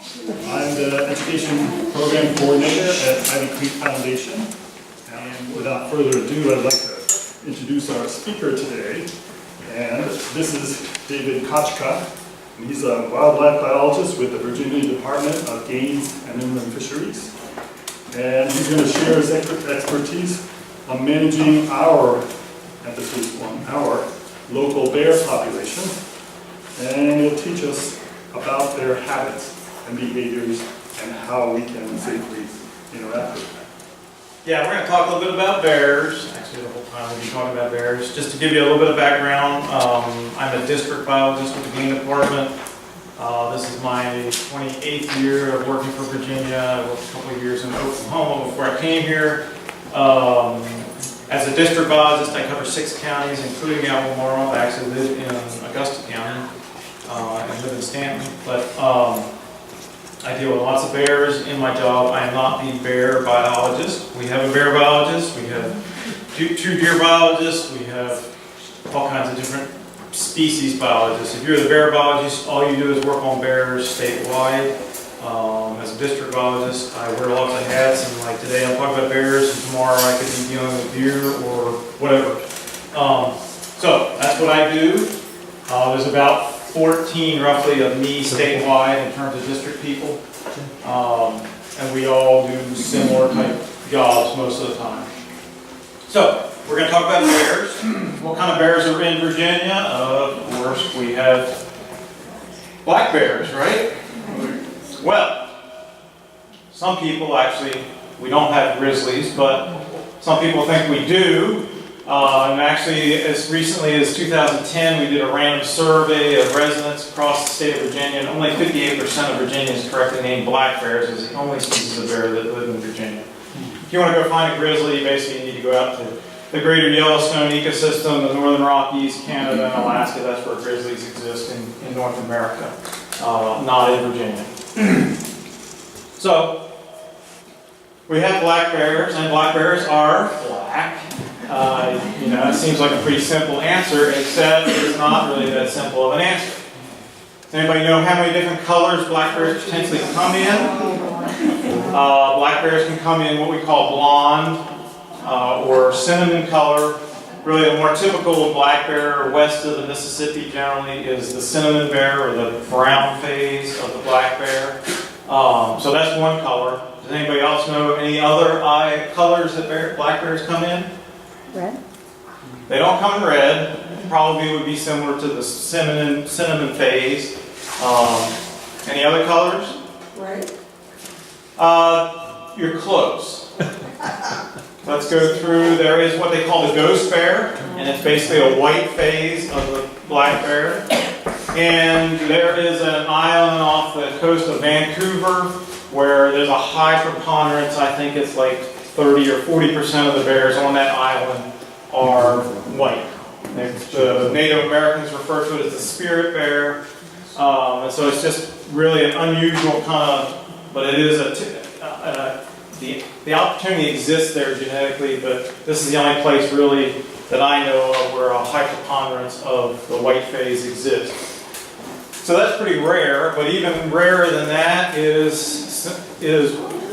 I'm the Education Program Coordinator at Ivy Creek Foundation. And without further ado, I'd like to introduce our speaker today. And this is David Kocka. He's a wildlife biologist with the Virginia Department of Game and Inland Fisheries. And he's going to share his expertise on managing our, emphasis on our, local bear population. And he'll teach us about their habits and behaviors and how we can safely interact with them. Yeah, we're going to talk a little bit about bears. Actually, the whole time we'll be talking about bears. Just to give you a little bit of background, I'm a district biologist with the Game Department. This is my 28th year of working for Virginia. I worked a couple of years in Oklahoma before I came here. As a district biologist, I cover 6 counties, including Albemarle. I actually live in Augusta County and live in Stanton. But I deal with lots of bears in my job. I am not the bear biologist. We have a bear biologist. We have two deer biologists. We have all kinds of different species biologists. If you're the bear biologist, all you do is work on bears statewide. As a district biologist, I wear lots of hats, and like today I'm talking about bears, and tomorrow I could be dealing with deer or whatever. So that's what I do. There's about 14 roughly of me statewide in terms of district people. And we all do similar type jobs most of the time. So we're going to talk about bears. What kind of bears are in Virginia? Of course, we have black bears, right? Well, some people actually, we don't have grizzlies, but some people think we do. And actually, as recently as 2010, we did a random survey of residents across the state of Virginia, and only 58% of Virginians correctly named black bears as the only species of bear that live in Virginia. If you want to go find a grizzly, you basically need to go out to the greater Yellowstone ecosystem, the Northern Rockies, Canada, and Alaska. That's where grizzlies exist in North America, not in Virginia. So, we have black bears, and black bears are black. It seems like a pretty simple answer, except it's not really that simple of an answer. Does anybody know how many different colors black bears potentially come in? Black bears can come in what we call blonde or cinnamon color. Really, the more typical black bear west of the Mississippi generally is the cinnamon bear or the brown phase of the black bear. So that's one color. Does anybody else know any other colors that black bears come in? Red? They don't come in red. Probably would be similar to the cinnamon phase. Any other colors? White? You're close. Let's go through. There is what they call the ghost bear, and it's basically a white phase of the black bear. And there is an island off the coast of Vancouver where there's a high preponderance. I think it's like 30 or 40% of the bears on that island are white. The Native Americans refer to it as the spirit bear. And so it's just really an unusual kind of, but it is the opportunity exists there genetically, but this is the only place really that I know of where a high preponderance of the white phase exists. So that's pretty rare, but even rarer than that is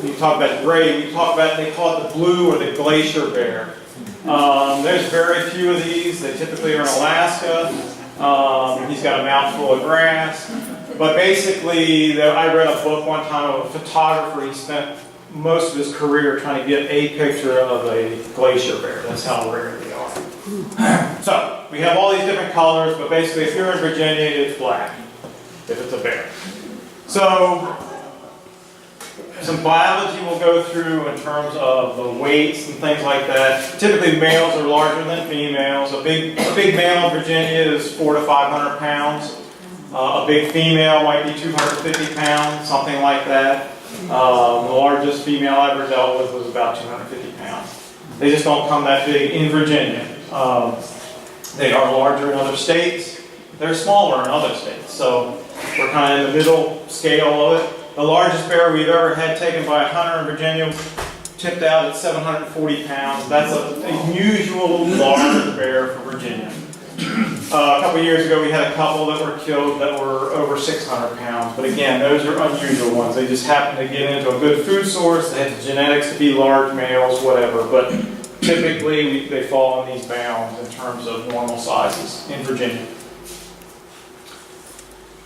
you talk about gray, they call it the blue or the glacier bear. There's very few of these. They typically are in Alaska. He's got a mouthful of grass. But basically, I read a book one time of a photographer. He spent most of his career trying to get a picture of a glacier bear. That's how rare they are. So, we have all these different colors, but basically if you're in Virginia, it's black, if it's a bear. So, some biology we'll go through in terms of the weights and things like that. Typically males are larger than females. A big male in Virginia is 400 to 500 pounds. A big female might be 250 pounds, something like that. The largest female I ever dealt with was about 250 pounds. They just don't come that big in Virginia. They are larger in other states. They're smaller in other states. So we're kind of in the middle scale of it. The largest bear we've ever had taken by a hunter in Virginia tipped out at 740 pounds. That's an unusual large bear for Virginia. A couple years ago, we had a couple that were killed that were over 600 pounds. But again, those are unusual ones. They just happen to get into a good food source. They have the genetics to be large males, whatever. But typically, they fall in these bounds in terms of normal sizes in Virginia.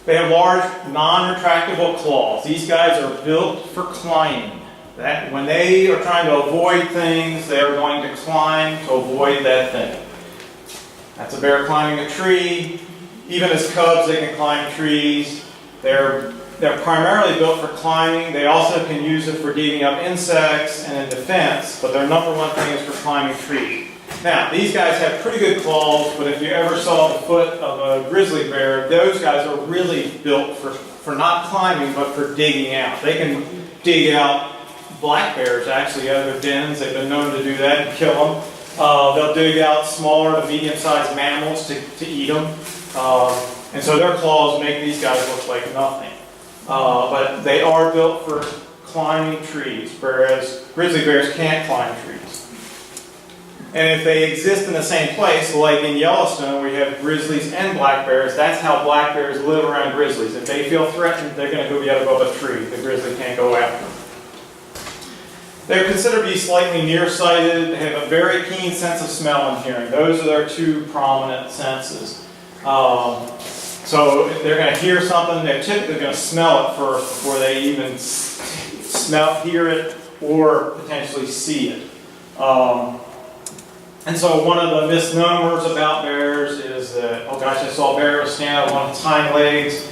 They have large, non-retractable claws. These guys are built for climbing. That when they are trying to avoid things, they are going to climb to avoid that thing. That's a bear climbing a tree. Even as cubs, they can climb trees. They're primarily built for climbing. They also can use it for digging up insects and in defense, but their number one thing is for climbing trees. Now, these guys have pretty good claws, but if you ever saw the foot of a grizzly bear, those guys are really built for not climbing, but for digging out. They can dig out black bears, actually, out of their dens. They've been known to do that and kill them. They'll dig out smaller to medium-sized mammals to eat them. And so their claws make these guys look like nothing. But they are built for climbing trees, whereas grizzly bears can't climb trees. And if they exist in the same place, like in Yellowstone, where you have grizzlies and black bears, that's how black bears live around grizzlies. If they feel threatened, they're going to go get above a tree. The grizzly can't go after them. They're considered to be slightly nearsighted. They have a very keen sense of smell and hearing. Those are their two prominent senses. So if they're going to hear something, they're typically going to smell it first before they even hear it, or potentially see it. And so one of the misnomers about bears is that, oh gosh, I saw a bear stand up on its hind legs.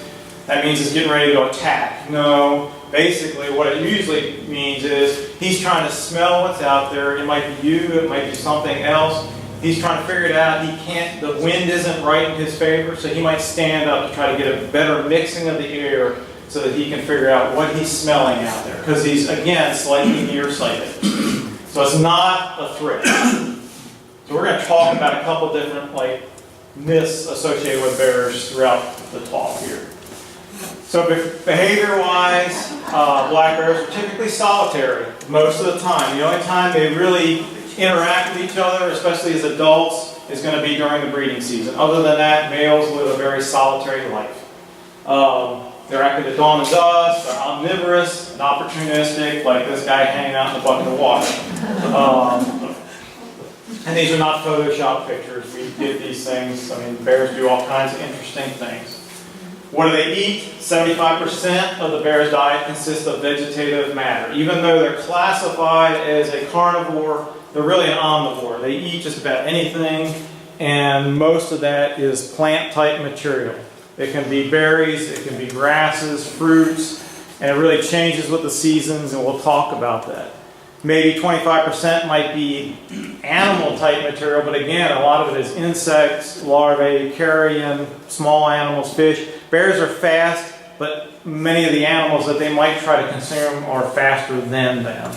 That means it's getting ready to attack. No. Basically, what it usually means is he's trying to smell what's out there. It might be you, it might be something else. He's trying to figure it out. He can't, the wind isn't right in his favor, so he might stand up to try to get a better mixing of the air so that he can figure out what he's smelling out there. Because he's, again, slightly nearsighted. So it's not a threat. So we're going to talk about a couple different myths associated with bears throughout the talk here. So behavior-wise, black bears are typically solitary most of the time. The only time they really interact with each other, especially as adults, is going to be during the breeding season. Other than that, males live a very solitary life. They're active at dawn and dusk, they're omnivorous and opportunistic, like this guy hanging out in a bucket of water. And these are not Photoshop pictures. We get these things. I mean, bears do all kinds of interesting things. What do they eat? 75% of the bear's diet consists of vegetative matter. Even though they're classified as a carnivore, they're really an omnivore. They eat just about anything, and most of that is plant-type material. It can be berries, it can be grasses, fruits, and it really changes with the seasons, and we'll talk about that. Maybe 25% might be animal-type material, but again, a lot of it is insects, larvae, carrion, small animals, fish. Bears are fast, but many of the animals that they might try to consume are faster than them.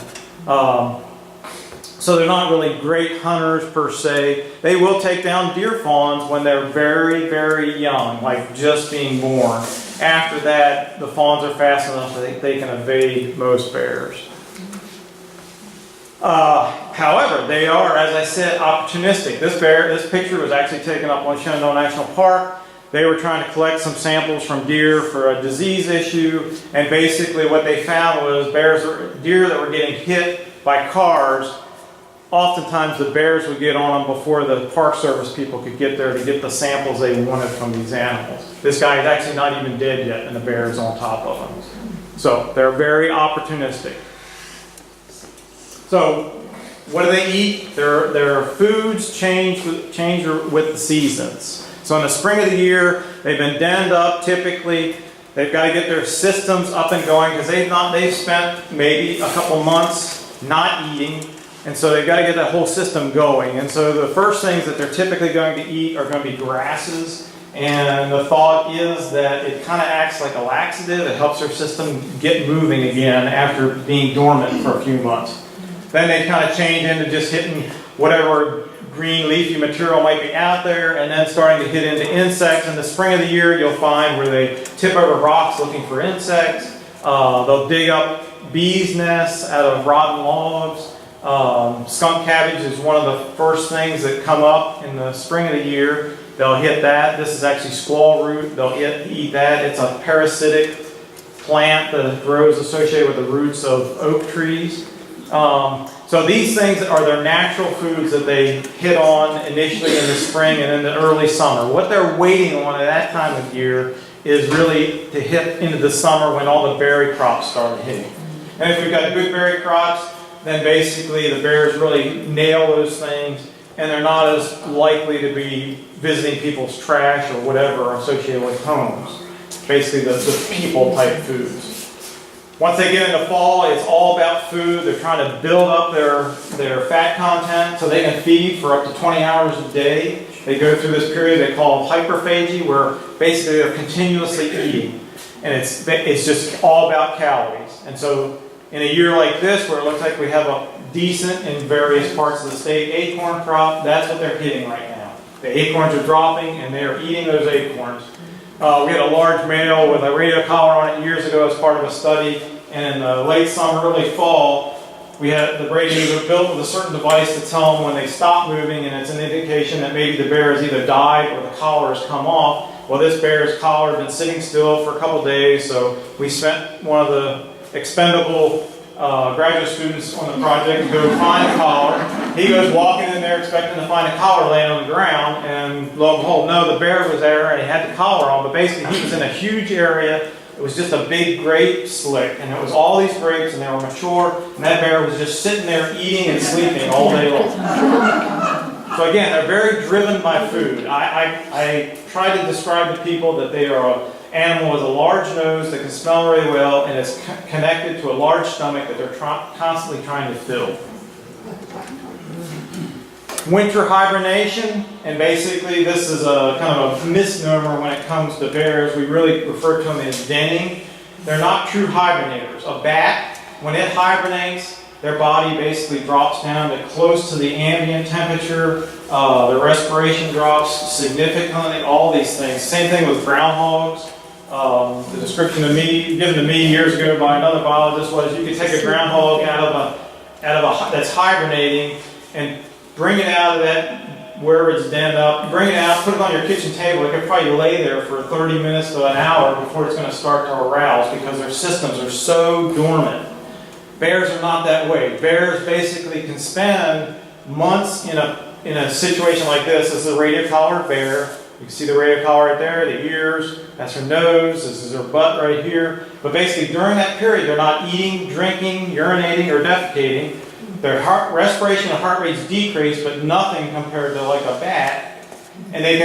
So they're not really great hunters per se. They will take down deer fawns when they're very, very young, like just being born. After that, the fawns are fast enough that they can evade most bears. However, they are, as I said, opportunistic. This picture was actually taken up on Shenandoah National Park. They were trying to collect some samples from deer for a disease issue, and basically what they found was deer that were getting hit by cars. Oftentimes the bears would get on them before the Park Service people could get there to get the samples they wanted from these animals. This guy is actually not even dead yet, and the bear is on top of him. So they're very opportunistic. So what do they eat? Their foods change with the seasons. So in the spring of the year, they've been denned up typically. They've got to get their systems up and going because they've spent maybe a couple months not eating, and so they've got to get that whole system going. And so the first things that they're typically going to eat are going to be grasses, and the thought is that it kind of acts like a laxative. It helps their system get moving again after being dormant for a few months. Then they kind of change into just hitting whatever green leafy material might be out there, and then starting to hit into insects. In the spring of the year, you'll find where they tip over rocks looking for insects. They'll dig up bees' nests out of rotten logs. Skunk cabbage is one of the first things that come up in the spring of the year. they'll hit that. This is actually squaw root. They'll eat that. It's a parasitic plant that grows associated with the roots of oak trees. So these things are their natural foods that they hit on initially in the spring and in the early summer. What they're waiting on at that time of year is really to hit into the summer when all the berry crops start hitting. And if we've got good berry crops, then basically the bears really nail those things, and they're not as likely to be visiting people's trash or whatever associated with homes. Basically the people type foods. Once they get into fall, it's all about food. They're trying to build up their fat content so they can feed for up to 20 hours a day. They go through this period they call hyperphagy, where basically they're continuously eating. And it's just all about calories. And so in a year like this, where it looks like we have a decent, in various parts of the state, acorn crop, that's what they're hitting right now. The acorns are dropping, and they are eating those acorns. We had a large male with a radio collar on it years ago as part of a study, and in the late summer, early fall, we had the radios were built with a certain device to tell them when they stop moving, and it's an indication that maybe the bear has either died or the collar has come off. Well, this bear's collar had been sitting still for a couple days, so we sent one of the expendable graduate students on the project to go find a collar. He goes walking in there expecting to find a collar laying on the ground, and lo and behold, no, the bear was there and he had the collar on, but basically he was in a huge area. It was just a big grape slick, and it was all these grapes, and they were mature, and that bear was just sitting there eating and sleeping all day long. So again, they're very driven by food. I try to describe to people that they are an animal with a large nose that can smell really well, and is connected to a large stomach that they're constantly trying to fill. Winter hibernation, and basically this is a kind of a misnomer when it comes to bears. We really refer to them as denning. They're not true hibernators. A bat, when it hibernates, their body basically drops down to close to the ambient temperature. Their respiration drops significantly, all these things. Same thing with groundhogs. The description given to me years ago by another biologist was you could take a groundhog out of a that's hibernating and bring it out of that wherever it's denned up, bring it out, put it on your kitchen table. It could probably lay there for 30 minutes to an hour before it's going to start to arouse because their systems are so dormant. Bears are not that way. Bears basically can spend months in a situation like this. This is a radio collared bear. You can see the radio collar right there, the ears, that's her nose, this is her butt right here. But basically during that period, they're not eating, drinking, urinating, or defecating. Their respiration and heart rates decrease, but nothing compared to like a bat. And they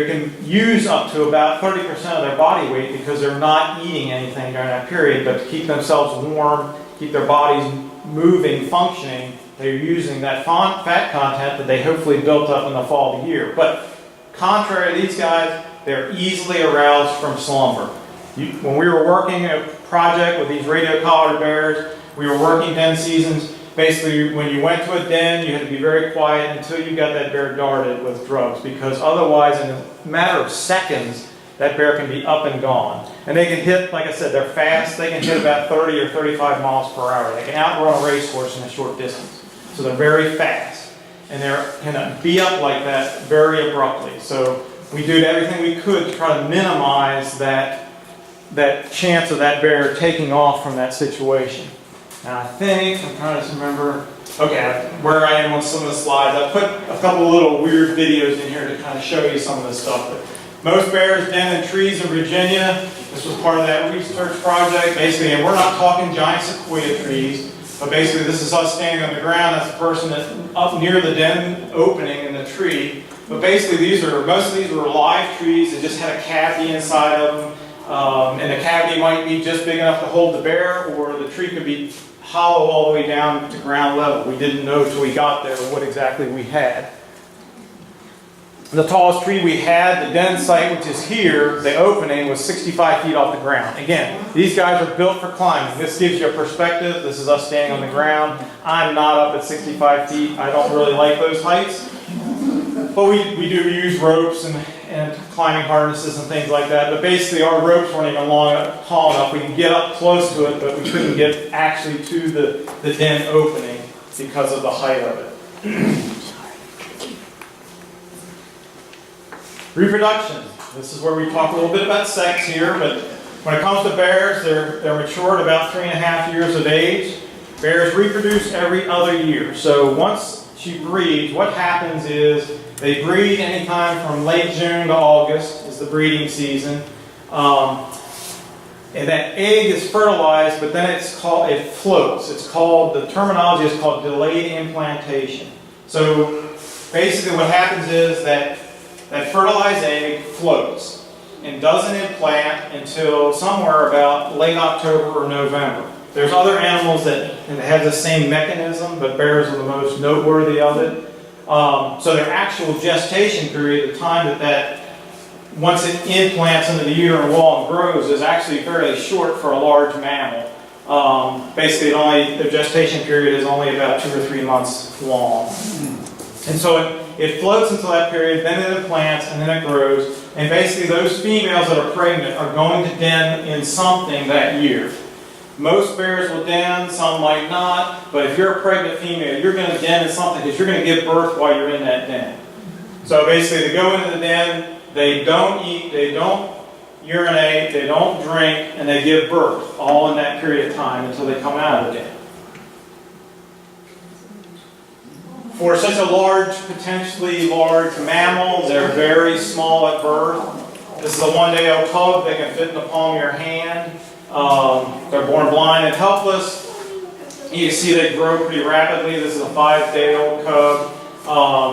can use up to about 30% of their body weight because they're not eating anything during that period, but to keep themselves warm, keep their bodies moving, functioning, they're using that fat content that they hopefully built up in the fall of the year. But contrary to these guys, they're easily aroused from slumber. When we were working a project with these radio collared bears, we were working den seasons. Basically, when you went to a den, you had to be very quiet until you got that bear darted with drugs, because otherwise, in a matter of seconds, that bear can be up and gone. And they can hit, like I said, they're fast. They can hit about 30 or 35 miles per hour. They can outrun a racehorse in a short distance. So they're very fast. And they can be up like that very abruptly. So we did everything we could to try to minimize that chance of that bear taking off from that situation. And I think, I'm trying to remember, okay, where I am on some of the slides. I put a couple of little weird videos in here to kind of show you some of this stuff. But most bears den in trees in Virginia. This was part of that research project. Basically, and we're not talking giant sequoia trees, but basically this is us standing on the ground. That's the person that's up near the den opening in the tree. But basically most of these were live trees that just had a cavity inside of them. And the cavity might be just big enough to hold the bear, or the tree could be hollow all the way down to ground level. We didn't know until we got there what exactly we had. The tallest tree we had, the den site, which is here, the opening was 65 feet off the ground. Again, these guys are built for climbing. This gives you a perspective. This is us standing on the ground. I'm not up at 65 feet. I don't really like those heights. But we do use ropes and climbing harnesses and things like that. But basically our ropes weren't even tall enough. We could get up close to it, but we couldn't get actually to the den opening because of the height of it. Reproduction. This is where we talk a little bit about sex here, but when it comes to bears, they're mature at about 3.5 years of age. Bears reproduce every other year. So once she breeds, what happens is they breed anytime from late June to August is the breeding season. And that egg is fertilized, but then it floats. It's called, the terminology is called delayed implantation. So basically what happens is that fertilized egg floats and doesn't implant until somewhere about late October or November. There's other animals that have the same mechanism, but bears are the most noteworthy of it. So their actual gestation period, the time that once it implants into the uterine wall and grows, is actually fairly short for a large mammal. Basically, the gestation period is only about 2 or 3 months long. And so it floats until that period, then it implants, and then it grows. And basically, those females that are pregnant are going to den in something that year. Most bears will den, some might not, but if you're a pregnant female, you're going to den in something because you're going to give birth while you're in that den. So basically, they go into the den, they don't eat, they don't urinate, they don't drink, and they give birth, all in that period of time until they come out of the den. For such a potentially large mammal, they're very small at birth. This is a one-day-old cub. They can fit in the palm of your hand. They're born blind and helpless. You can see they grow pretty rapidly. This is a 5-day-old cub.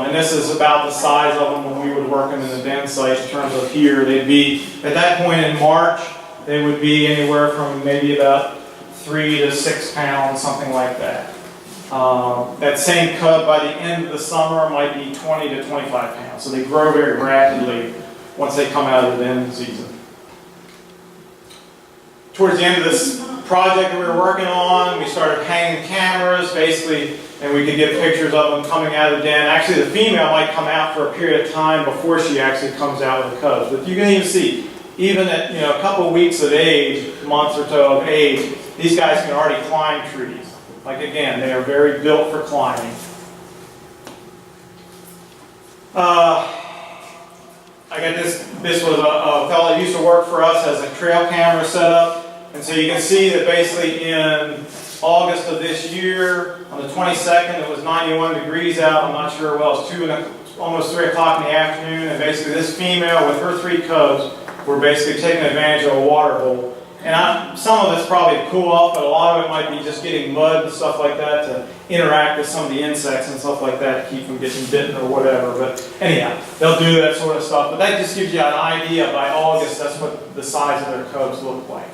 And this is about the size of them when we would work them in the den site in terms of here. They'd be, at that point in March, they would be anywhere from maybe about 3 to 6 pounds, something like that. That same cub by the end of the summer might be 20 to 25 pounds. So they grow very rapidly once they come out of the den season. Towards the end of this project that we were working on, we started hanging cameras, basically, and we could get pictures of them coming out of the den. Actually, the female might come out for a period of time before she actually comes out with the cubs. But you can even see, even at a couple weeks of age, a month or so of age, these guys can already climb trees. Like again, they are very built for climbing. I got this was a fellow that used to work for us, has a trail camera set up. And so you can see that basically in August of this year, on the 22nd, it was 91 degrees out. I'm not sure, well, it's almost 3 o'clock in the afternoon. And basically this female with her 3 cubs were basically taking advantage of a water hole. And some of it's probably to cool off, but a lot of it might be just getting mud and stuff like that to interact with some of the insects and stuff like that to keep them getting bitten or whatever. But anyhow, they'll do that sort of stuff. But that just gives you an idea. By August, that's what the size of their cubs look like.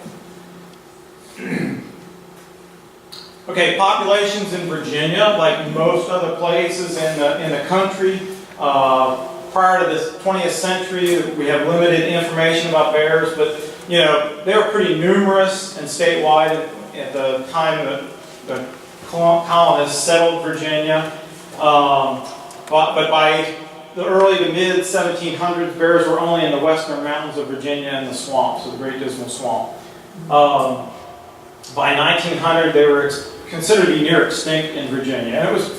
Okay, populations in Virginia, like most other places in the country, prior to the 20th century, we have limited information about bears, but they were pretty numerous and statewide at the time that the colonists settled Virginia. But by the early to mid 1700s, bears were only in the western mountains of Virginia and the swamps, so the Great Dismal Swamp. By 1900, they were considered to be near extinct in Virginia. And it was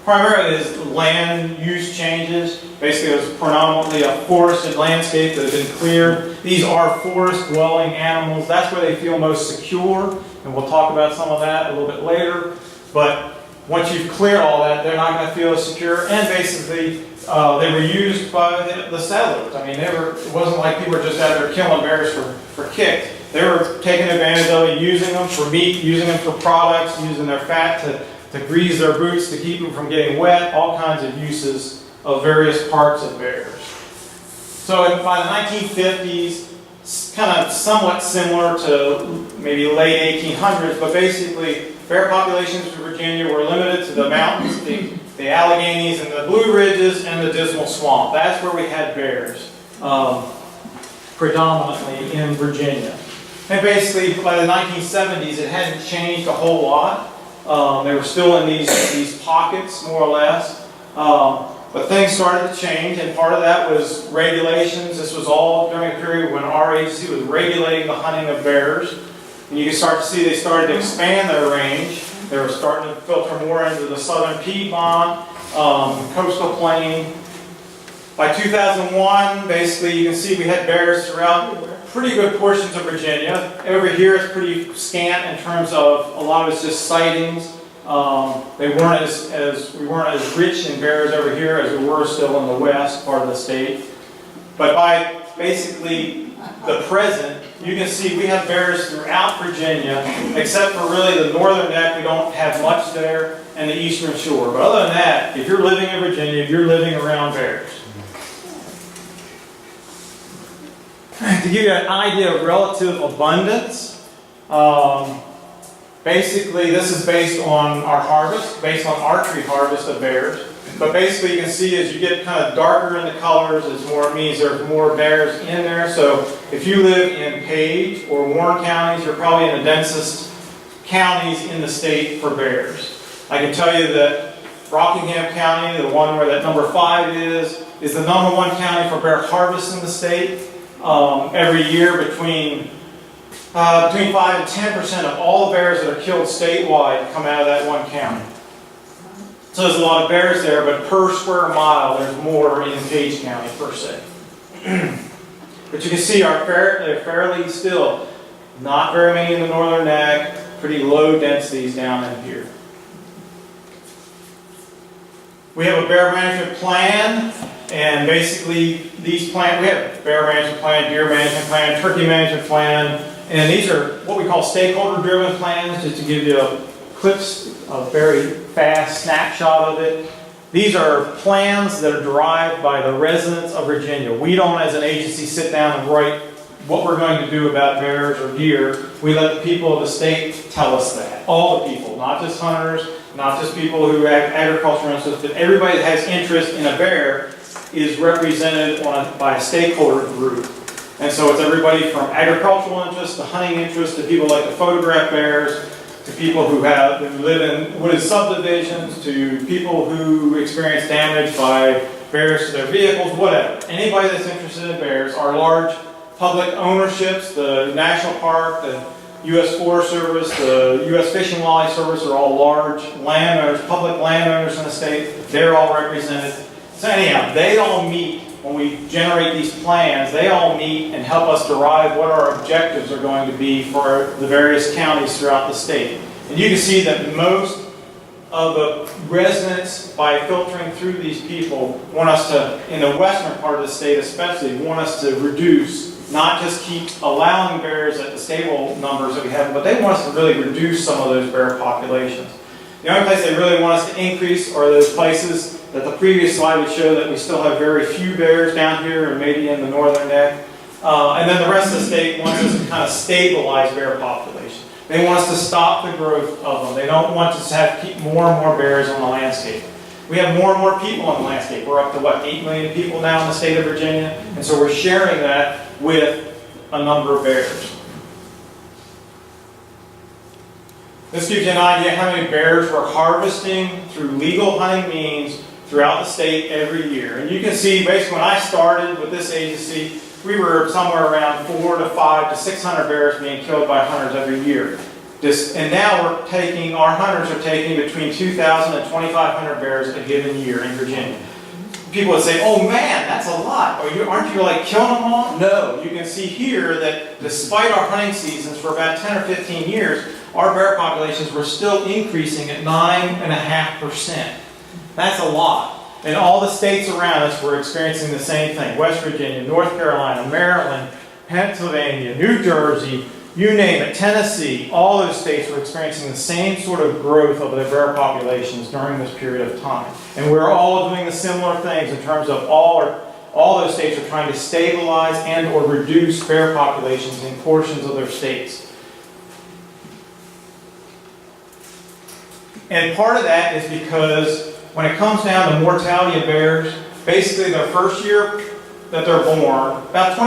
primarily as land use changes. Basically, it was predominantly a forested landscape that had been cleared. These are forest-dwelling animals. That's where they feel most secure, and we'll talk about some of that a little bit later. But once you've cleared all that, they're not going to feel as secure. And basically, they were used by the settlers. I mean, it wasn't like people were just out there killing bears for kicks. They were taking advantage of it, using them for meat, using them for products, using their fat to grease their boots to keep them from getting wet, all kinds of uses of various parts of bears. So by the 1950s, kind of somewhat similar to maybe late 1800s, but basically bear populations in Virginia were limited to the mountains, the Alleghenies and the Blue Ridges and the Dismal Swamp. That's where we had bears, predominantly in Virginia. And basically, by the 1970s, it hadn't changed a whole lot. They were still in these pockets, more or less. But things started to change, and part of that was regulations. This was all during a period when our agency was regulating the hunting of bears. And you can start to see they started to expand their range. They were starting to filter more into the southern Piedmont, coastal plain. By 2001, basically, you can see we had bears throughout pretty good portions of Virginia. Over here it's pretty scant in terms of a lot of it's just sightings. We weren't as rich in bears over here as we were still in the west part of the state. But by basically the present, you can see we have bears throughout Virginia, except for really the northern neck. We don't have much there, and the eastern shore. But other than that, if you're living in Virginia, you're living around bears. To give you an idea of relative abundance, basically this is based on our harvest, based on archery harvest of bears. But basically you can see as you get kind of darker in the colors, it means there's more bears in there. So if you live in Page or Warren counties, you're probably in the densest counties in the state for bears. I can tell you that Rockingham County, the one where that number 5 is the number 1 county for bear harvest in the state. Every year between 5 and 10% of all the bears that are killed statewide come out of that one county. So there's a lot of bears there, but per square mile there's more in Page County per se. But you can see they're fairly still, not very many in the northern neck, pretty low densities down in here. We have a bear management plan, and basically these plans, we have bear management plan, deer management plan, turkey management plan, and these are what we call stakeholder driven plans, just to give you a very fast snapshot of it. These are plans that are derived by the residents of Virginia. We don't as an agency sit down and write what we're going to do about bears or deer. We let the people of the state tell us that. All the people, not just hunters, not just people who have agricultural interests, but everybody that has interest in a bear is represented by a stakeholder group. And so it's everybody from agricultural interest to hunting interest to people like to photograph bears, to people who live in wooded subdivisions, to people who experience damage by bears to their vehicles, whatever. Anybody that's interested in bears. Our large public ownerships, the National Park, the U.S. Forest Service, the U.S. Fish and Wildlife Service are all large landowners, public landowners in the state. They're all represented. So anyhow, they all meet when we generate these plans. They all meet and help us derive what our objectives are going to be for the various counties throughout the state. And you can see that most of the residents, by filtering through these people, want us to, in the western part of the state especially, want us to reduce, not just keep allowing bears at the stable numbers that we have, but they want us to really reduce some of those bear populations. The only place they really want us to increase are those places that the previous slide would show that we still have very few bears down here and maybe in the northern neck. And then the rest of the state wants us to kind of stabilize bear population. They want us to stop the growth of them. They don't want us to keep more and more bears on the landscape. We have more and more people on the landscape. We're up to, 8 million people now in the state of Virginia? And so we're sharing that with a number of bears. This gives you an idea how many bears we're harvesting through legal hunting means throughout the state every year. And you can see, basically, when I started with this agency, we were somewhere around 400 to 500 to 600 bears being killed by hunters every year. And now our hunters are taking between 2,000 and 2,500 bears a given year in Virginia. People would say, oh man, that's a lot. Aren't you killing them all? No, you can see here that despite our hunting seasons for about 10 or 15 years, our bear populations were still increasing at 9.5%. That's a lot. And all the states around us were experiencing the same thing. West Virginia, North Carolina, Maryland, Pennsylvania, New Jersey, you name it, Tennessee, all those states were experiencing the same sort of growth of their bear populations during this period of time. And we're all doing the similar things in terms of all those states are trying to stabilize and or reduce bear populations in portions of their states. And part of that is because when it comes down to mortality of bears, basically their first year that they're born, about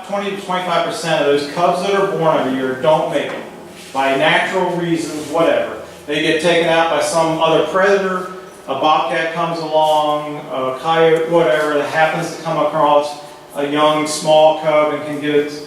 20 to 25% of those cubs that are born every year don't make it. By natural reasons, whatever. They get taken out by some other predator, a bobcat comes along, a coyote, whatever, that happens to come across a young, small cub and can get its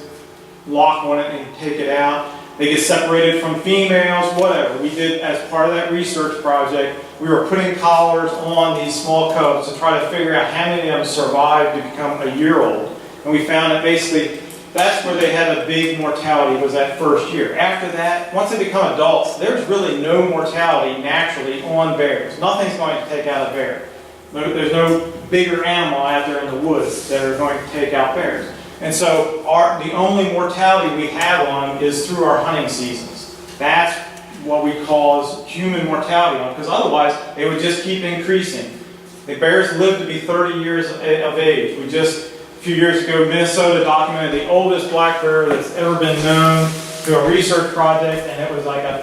lock on it and take it out. They get separated from females, whatever. We did, as part of that research project, we were putting collars on these small cubs to try to figure out how many of them survived to become a year old. And we found that basically that's where they had a big mortality, was that first year. After that, once they become adults, there's really no mortality naturally on bears. Nothing's going to take out a bear. There's no bigger animal out there in the woods that are going to take out bears. And so the only mortality we have on them is through our hunting seasons. That's what we cause human mortality on, because otherwise they would just keep increasing. The bears live to be 30 years of age. We just, a few years ago, Minnesota documented the oldest black bear that's ever been known through a research project, and it was like I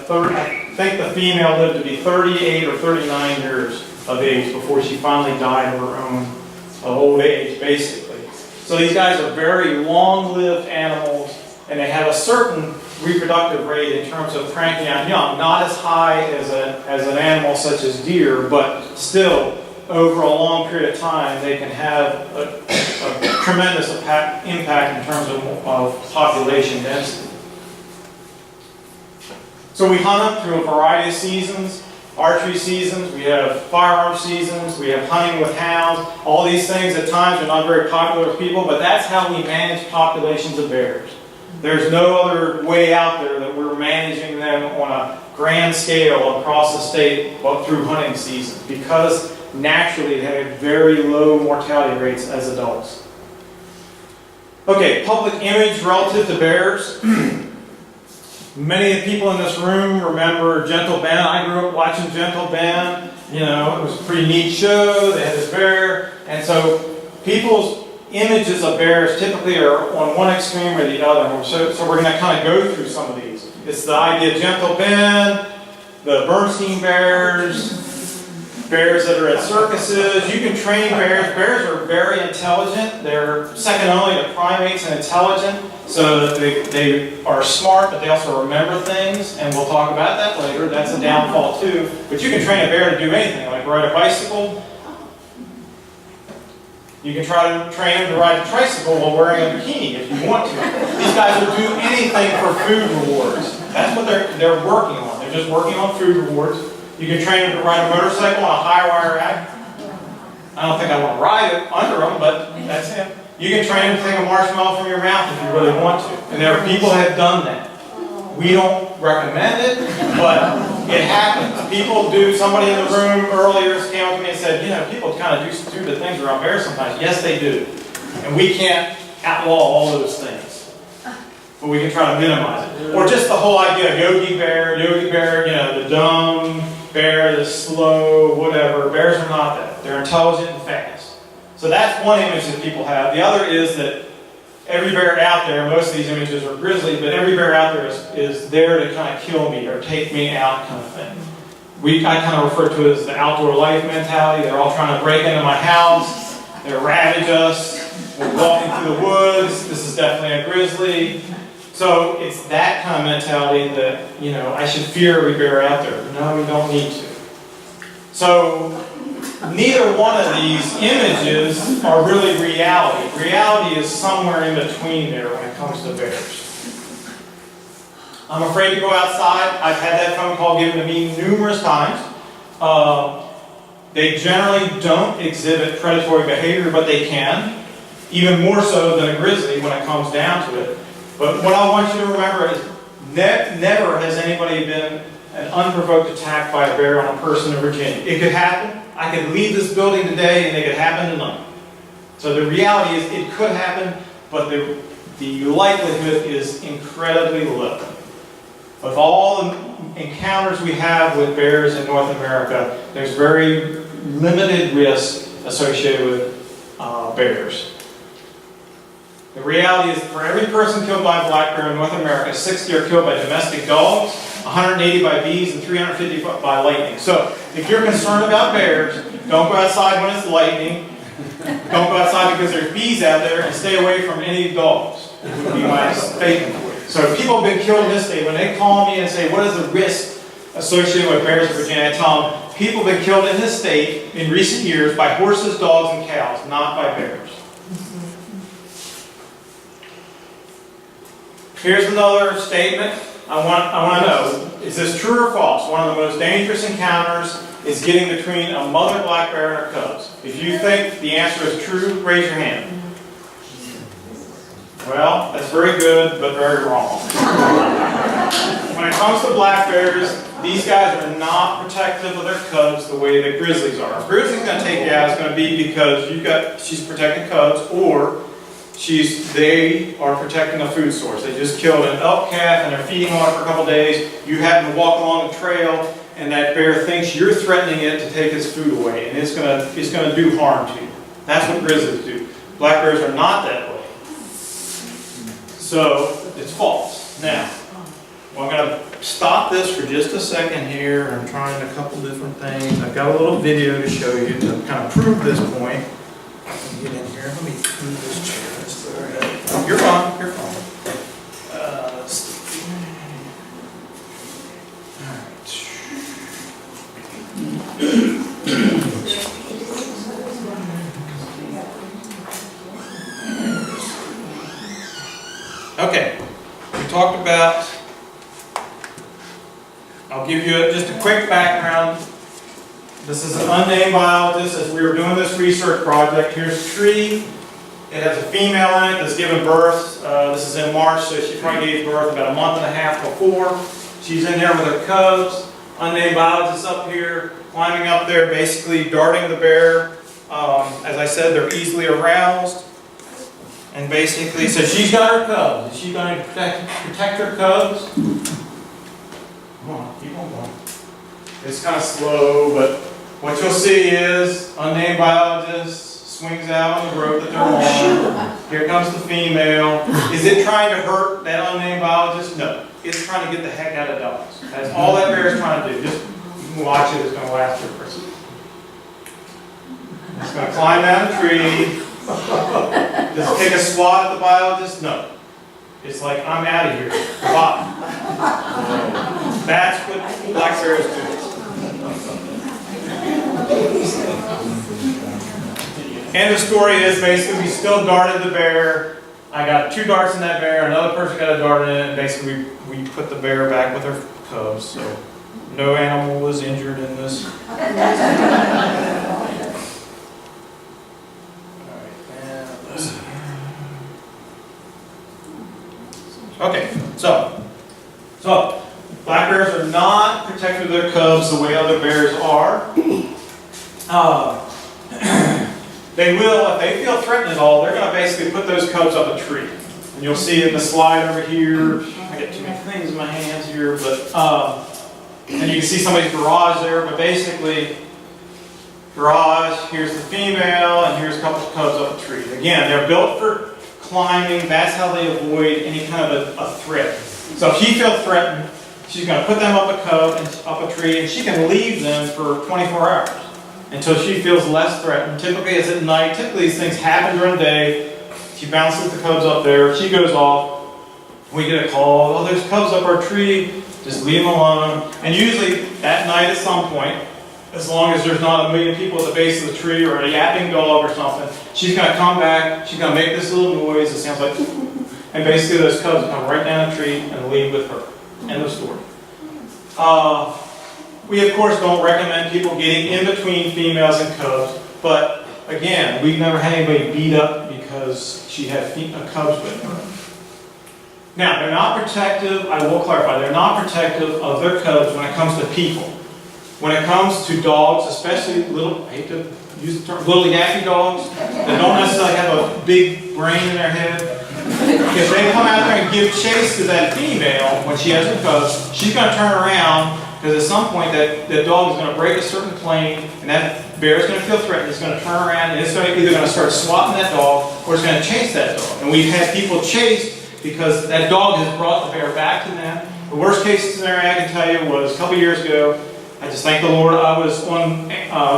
think the female lived to be 38 or 39 years of age before she finally died of her own old age, basically. So these guys are very long-lived animals, and they have a certain reproductive rate in terms of cranking out young, not as high as an animal such as deer, but still, over a long period of time, they can have a tremendous impact in terms of population density. So we hunt them through a variety of seasons. Archery seasons, we have firearm seasons, we have hunting with hounds. All these things at times are not very popular with people, but that's how we manage populations of bears. There's no other way out there that we're managing them on a grand scale across the state but through hunting seasons, because naturally they have very low mortality rates as adults. Okay, public image relative to bears. Many of the people in this room remember Gentle Ben. I grew up watching Gentle Ben. You know, it was a pretty neat show. They had this bear. And so people's images of bears typically are on one extreme or the other. So we're going to kind of go through some of these. It's the idea of Gentle Ben, the Bernstein bears, bears that are at circuses. You can train bears. Bears are very intelligent. They're second only to primates in intelligent. So they are smart, but they also remember things, and we'll talk about that later. That's a downfall too. But you can train a bear to do anything, like ride a bicycle. You can try to train him to ride a tricycle while wearing a bikini if you want to. These guys will do anything for food rewards. That's what they're working on. They're just working on food rewards. You can train them to ride a motorcycle on a high wire rack. I don't think I want to ride it under them, but that's him. You can train them to take a marshmallow from your mouth if you really want to. And there are people that have done that. We don't recommend it, but it happens. People do. Somebody in the room earlier came up to me and said, you know, people kind of do stupid things around bears sometimes. Yes, they do. And we can't outlaw all those things. But we can try to minimize it. Or just the whole idea of Yogi Bear, you know, the dumb bear, the slow, whatever. Bears are not that. They're intelligent and fast. So that's one image that people have. The other is that every bear out there, most of these images are grizzly, but every bear out there is there to kind of kill me or take me out kind of thing. I kind of refer to it as the outdoor life mentality. They're all trying to break into my house. They ravage us. We're walking through the woods. This is definitely a grizzly. So it's that kind of mentality that, you know, I should fear every bear out there. No, we don't need to. So neither one of these images are really reality. Reality is somewhere in between there when it comes to bears. I'm afraid to go outside. I've had that phone call given to me numerous times. They generally don't exhibit predatory behavior, but they can. Even more so than a grizzly when it comes down to it. But what I want you to remember is never has anybody been an unprovoked attack by a bear on a person in Virginia. It could happen. I could leave this building today and it could happen tonight. So the reality is it could happen, but the likelihood is incredibly low. With all the encounters we have with bears in North America, there's very limited risk associated with bears. The reality is for every person killed by a black bear in North America, 60 are killed by domestic dogs, 180 by bees, and 350 by lightning. So if you're concerned about bears, don't go outside when it's lightning. Don't go outside because there's bees out there, and stay away from any dogs. It would be my statement for you. So if people have been killed in this state, when they call me and say, what is the risk associated with bears in Virginia, I tell them, people have been killed in this state in recent years by horses, dogs, and cows, not by bears. Here's another statement. I want to know, is this true or false? One of the most dangerous encounters is getting between a mother black bear and her cubs. If you think the answer is true, raise your hand. Well, that's very good, but very wrong. When it comes to black bears, these guys are not protective of their cubs the way that grizzlies are. If grizzly's going to take you out, it's going to be because she's protecting cubs, or they are protecting a food source. They just killed an elk calf and they're feeding on it for a couple days. You happen to walk along the trail, and that bear thinks you're threatening it to take its food away, and it's going to do harm to you. That's what grizzlies do. Black bears are not that way. So it's false. Now, well, I'm going to stop this for just a second here. I'm trying a couple different things. I've got a little video to show you to kind of prove this point. Get in here. Let me move this chair. You're fine. You're fine. Let's see. All right. Okay. We talked about. I'll give you just a quick background. This is an unnamed biologist. As we were doing this research project, here's a tree. It has a female in it that's given birth. This is in March, so she probably gave birth about a month and a half before. She's in there with her cubs. Unnamed biologist up here, climbing up there, basically darting the bear. As I said, they're easily aroused. And basically, so she's got her cubs. Is she going to protect her cubs? Come on, keep on going. It's kind of slow, but what you'll see is unnamed biologist swings out on the rope that they're on. Here comes the female. Is it trying to hurt that unnamed biologist? No. It's trying to get the heck out of dogs. That's all that bear is trying to do. Just you can watch it. It's going to last for a person. It's going to climb down the tree. Does it take a swat at the biologist? No. It's like, I'm out of here. Goodbye. That's what black bears do. And the story is basically we still darted the bear. I got 2 darts in that bear, another person got a dart in it, and basically we put the bear back with her cubs. So no animal was injured in this. Okay, so black bears are not protected of their cubs the way other bears are. They will, if they feel threatened at all, they're going to basically put those cubs up a tree. And you'll see in the slide over here, I got too many things in my hands here, but, and you can see somebody's garage there, but basically, garage, here's the female, and here's a couple of cubs up a tree. Again, they're built for climbing. That's how they avoid any kind of a threat. So if she feels threatened, she's going to put them up a tree, and she can leave them for 24 hours until she feels less threatened. Typically it's at night. Typically these things happen during the day. She bounces the cubs up there. She goes off. We get a call. Oh, there's cubs up our tree. Just leave them alone. And usually at night at some point, as long as there's not a million people at the base of the tree or a yapping dog or something, she's going to come back. She's going to make this little noise. It sounds like, and basically those cubs come right down the tree and leave with her. End of story. We of course don't recommend people getting in between females and cubs, but again, we've never had anybody beat up because she had cubs with her. Now, they're not protective, I will clarify, they're not protective of their cubs when it comes to people. When it comes to dogs, especially little, I hate to use the term, little yappy dogs that don't necessarily have a big brain in their head, if they come out there and give chase to that female when she has her cubs, she's going to turn around because at some point that dog is going to break a certain plane and that bear is going to feel threatened. It's going to turn around and it's either going to start swatting that dog or it's going to chase that dog. And we've had people chased because that dog has brought the bear back to them. The worst case scenario I can tell you was a couple years ago. I just thank the Lord I was on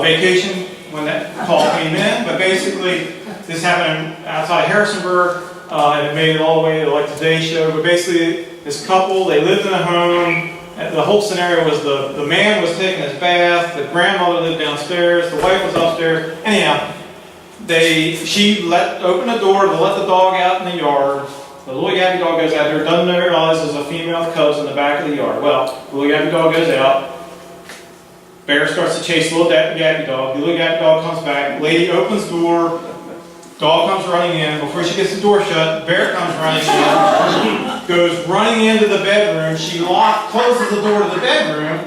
vacation when that call came in. But basically, this happened outside Harrisonburg. And it made it all the way to like today's show. But basically, this couple, they lived in a home. The whole scenario was the man was taking his bath, the grandmother lived downstairs, the wife was upstairs. Anyhow, she opened the door to let the dog out in the yard. The little yappy dog goes out there, doesn't realize there's a female with cubs in the back of the yard. Well, the little yappy dog goes out. Bear starts to chase the little yappy dog. The little yappy dog comes back. Lady opens door. Dog comes running in. Before she gets the door shut, bear comes running in. Goes running into the bedroom. She closes the door to the bedroom.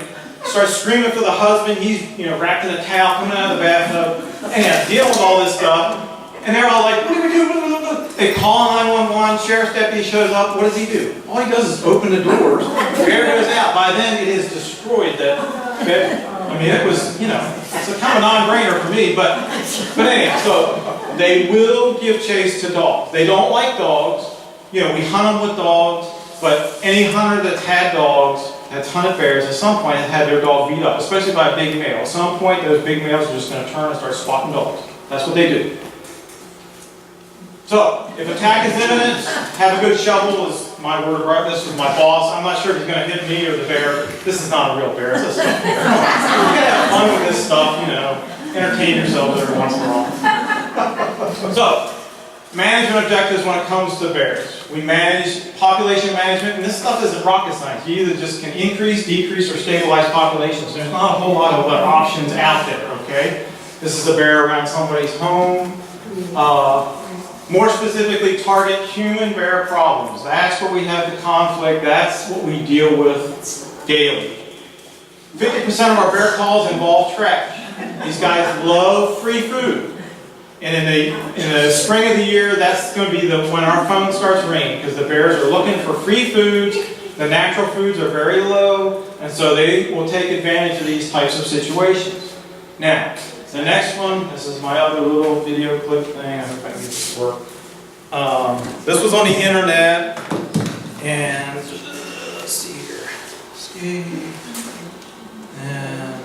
Starts screaming for the husband. He's wrapped in a towel coming out of the bathtub. And dealing with all this stuff. And they're all like, what do we do? They call 911, sheriff's deputy shows up. What does he do? All he does is open the doors. Bear goes out. By then, it has destroyed that bedroom. I mean, it was, it's a kind of non-brainer for me, but anyway, so they will give chase to dogs. They don't like dogs. We hunt them with dogs, but any hunter that's had dogs, that's hunted bears, at some point has had their dog beat up, especially by a big male. At some point, those big males are just going to turn and start swatting dogs. That's what they do. So, if attack is imminent, have a good shovel is my word. Right? This was my boss. I'm not sure if he's going to hit me or the bear. This is not a real bear. It's a stuffed bear. You can have fun with this stuff, entertain yourselves every once in a while. So, management objectives when it comes to bears. We manage population management, and this stuff isn't rocket science. You either just can increase, decrease, or stabilize populations. There's not a whole lot of options out there, okay? This is a bear around somebody's home. More specifically, target human bear problems. That's where we have the conflict. That's what we deal with daily. 50% of our bear calls involve trash. These guys love free food. And in the spring of the year, that's going to be when our phone starts ringing, because the bears are looking for free foods. The natural foods are very low, and so they will take advantage of these types of situations. Now, the next one, this is my other little video clip thing. I hope I can get this to work. This was on the internet, and let's see here. Escape. And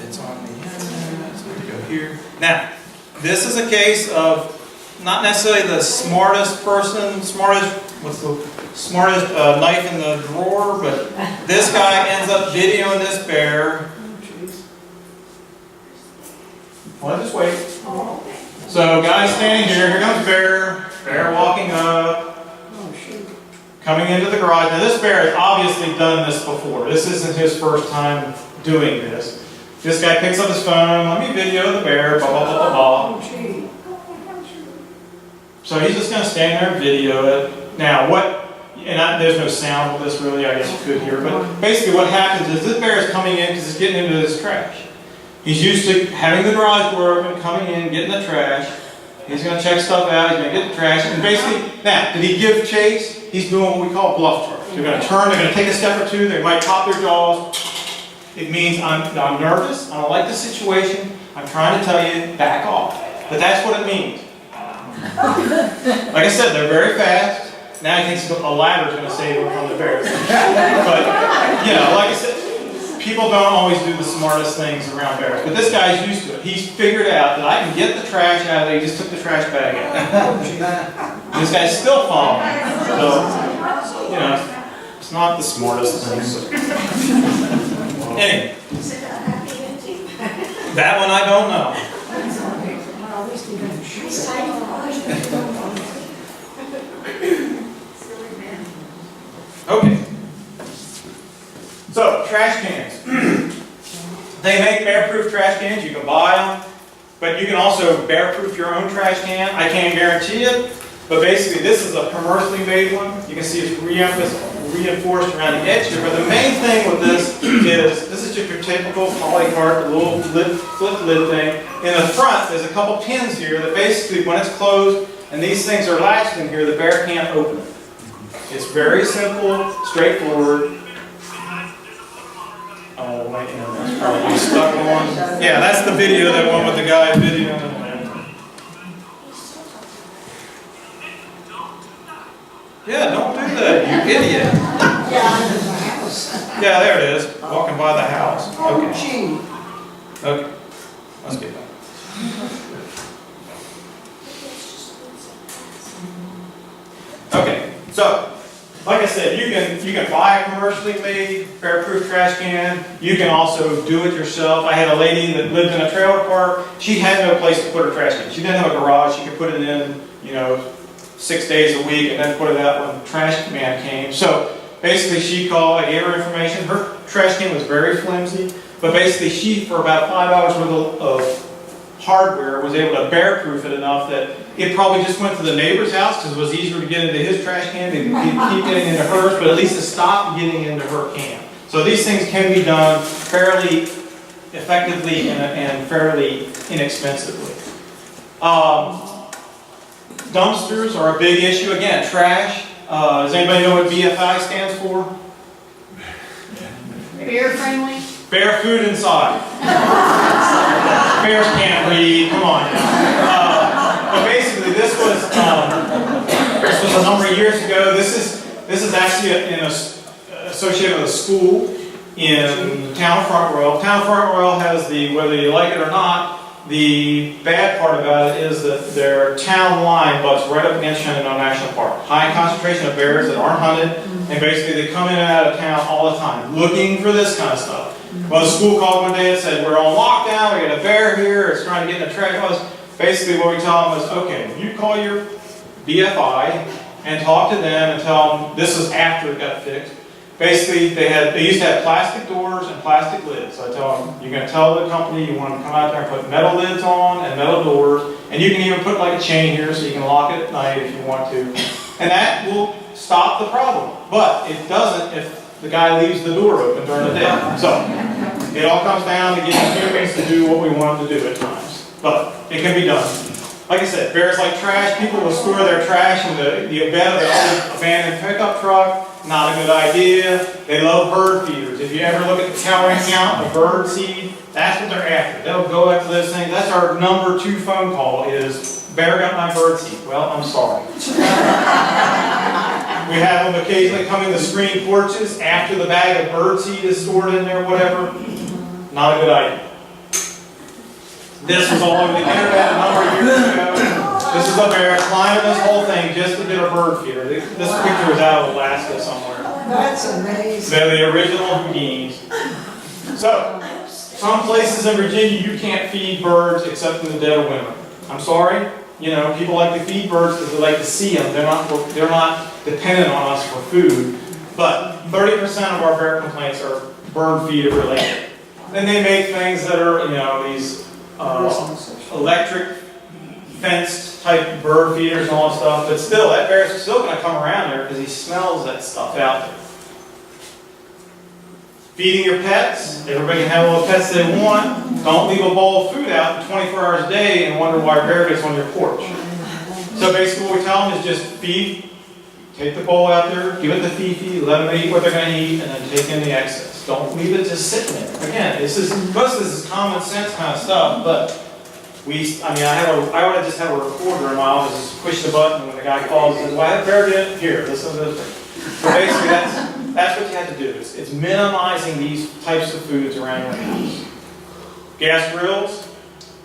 it's on the internet. So we go here. Now, this is a case of not necessarily the smartest person, what's the smartest knife in the drawer, but this guy ends up videoing this bear. Well, just wait. So, guy's standing here comes bear walking up, coming into the garage. Now, this bear has obviously done this before. This isn't his first time doing this. This guy picks up his phone, let me video the bear, blah, blah, blah, blah, blah. So he's just going to stand there and video it. Now, there's no sound with this really, I guess you could hear, but basically what happens is this bear is coming in because he's getting into this trash. He's used to having the garage door open, coming in, getting the trash. He's going to check stuff out, he's going to get the trash, and basically, now, did he give chase? He's doing what we call bluff charge. They're going to turn, they're going to take a step or two, they might pop their jaws. It means I'm nervous, I don't like the situation, I'm trying to tell you, back off. But that's what it means. Like I said, they're very fast. Now he thinks a ladder is going to save him from the bears. But, like I said, people don't always do the smartest things around bears. But this guy's used to it. He's figured out that I can get the trash out of there. He just took the trash bag out. This guy's still following me. So, it's not the smartest thing. Anyway, that one I don't know. Okay. So, trash cans. They make bear-proof trash cans. You can buy them, but you can also bear-proof your own trash can. I can't guarantee it, but basically this is a commercially made one. You can see it's reinforced around the edge here, but the main thing with this is just your typical polycart, little flip lid thing. In the front, there's a couple pins here that basically, when it's closed and these things are latched in here, the bear can't open it. It's very simple, straightforward. Oh, my internet's probably stuck on. Yeah, that's the video, that one with the guy videoing. Yeah, don't do that, you idiot. Yeah, there it is. Walking by the house. Okay. Okay. Let's get back. Okay. So, like I said, you can buy a commercially made bear-proof trash can. You can also do it yourself. I had a lady that lived in a trailer park. She had no place to put her trash can. She didn't have a garage. She could put it in, 6 days a week and then put it out when the trash man came. So basically she called, I gave her information. Her trash can was very flimsy, but basically she, for about $5 worth of hardware, was able to bear-proof it enough that it probably just went to the neighbor's house because it was easier to get into his trash can than keep getting into hers, but at least it stopped getting into her can. So these things can be done fairly effectively and fairly inexpensively. Dumpsters are a big issue. Again, trash. Does anybody know what BFI stands for? Bear friendly? Bear food inside. Bears can't read. Come on now. But basically, this was a number of years ago. This is actually associated with a school in the town of Front Royal. Town of Front Royal has the, whether you like it or not, the bad part about it is that their town line butts right up against Shenandoah National Park. High concentration of bears that aren't hunted, and basically they come in and out of town all the time looking for this kind of stuff. Well, the school called one day and said, we're on lockdown, we got a bear here, it's trying to get in the trash house. Basically what we tell them is, okay, you call your BFI and talk to them and tell them, this is after it got fixed. Basically, they used to have plastic doors and plastic lids. So I tell them, you're going to tell the company you want them to come out there and put metal lids on and metal doors, and you can even put like a chain here so you can lock it at night if you want to. And that will stop the problem. But it doesn't if the guy leaves the door open during the day. So it all comes down to getting humans to do what we want them to do at times. But it can be done. Like I said, bears like trash. People will store their trash in the bed of the old abandoned pickup truck. Not a good idea. They love bird feeders. If you ever look at the calorie count of bird seed, that's what they're after. They'll go after those things. That's our number 2 phone call is, bear got my bird seed. Well, I'm sorry. We have them occasionally coming to screen porches after the bag of bird seed is stored in there, whatever. Not a good idea. This was all over the internet a number of years ago. This is a bear climbing this whole thing just to get a bird feeder. This picture was out of Alaska somewhere. That's amazing. They're the original Houdinis. So, some places in Virginia you can't feed birds except in the dead of winter. I'm sorry, you know, people like to feed birds because they like to see them. They're not dependent on us for food. But 30% of our bear complaints are bird feeder related. Then they make things that are, you know, these electric fenced type bird feeders and all that stuff, but still, that bear's still going to come around there because he smells that stuff out there. Feeding your pets. Everybody can have all the pets they want. Don't leave a bowl of food out for 24 hours a day and wonder why a bear gets on your porch. So basically what we tell them is just feed, take the bowl out there, give it the Fifi, let them eat what they're going to eat, and then take in the excess. Don't leave it just sitting there. Again, most of this is common sense kind of stuff, but I ought to just have a recorder in my office, just push the button when the guy calls and says, well, I have bear in here, this and this. So basically that's what you have to do. It's minimizing these types of foods around your house. Gas grills,